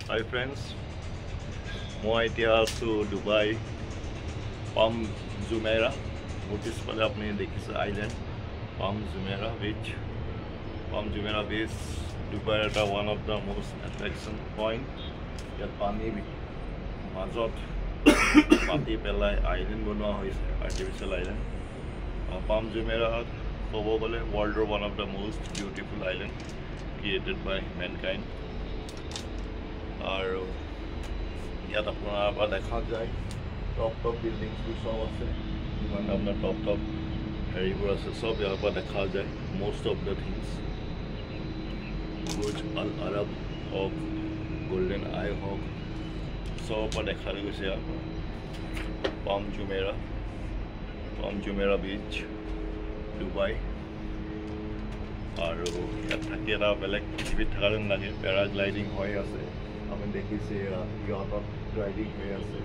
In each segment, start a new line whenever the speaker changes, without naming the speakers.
Hi friends, মই এতিয়া আছো দুবাই পাম জুমেইৰা মোৰ পিছফালে আপুনি দেখিছে আইলেণ্ড পাম জুমেইৰা বিচ দুবাইৰ এটা one of the most attraction point ইয়াত পানী মাজত মাটি পেলাই আইলেণ্ড বনোৱা হৈছে আৰ্টিফিচিয়েল আইলেণ্ড পাম জুমেইৰা ক'ব গ'লে ৱৰ্ল্ডৰ one of the most beautiful island created by mankind আৰু ইয়াত আপোনাৰ পৰা দেখা যায় টপ বিল্ডিংছবোৰ চব আছে যিমান আপোনাৰ টপ হেৰিবোৰ আছে চব ইয়াৰ পৰা দেখা যায় most of the things Burj Al Arab হওক গল্ডেন আই হওক চবৰ পৰা দেখা গৈছে ইয়াৰ পৰা পাম জুমেইৰা বিচ ডুবাই আৰু ইয়াত থাকি এটা বেলেগ পৃথিৱীত থকা যেন লাগে পেৰাগ্লাইডিং হৈ আছে আমি দেখিছে ইহঁতত ৰাইডিং হৈ আছে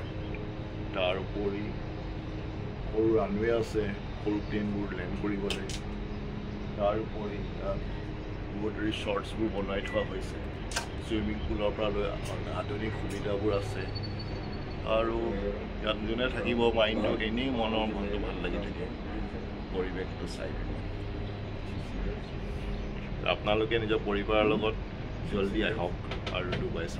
তাৰ উপৰি সৰু ৰানৱে আছে সৰু প্লেনবোৰ লেণ্ড কৰিবলৈ তাৰ উপৰি ইয়াত বহুত ৰিচৰ্টছবোৰ বনাই থোৱা হৈছে চুইমিং পুলৰ পৰা লৈ আধুনিক সুবিধাবোৰ আছে আৰু ইয়াত যোনে থাকিব মাইণ্ডটো এনেই মনৰ মনটো ভাল লাগি থাকে পৰিৱেশটো চাই আপোনালোকে নিজৰ পৰিবাৰৰ লগত জলদি আহক আৰু ডুবাই চাওক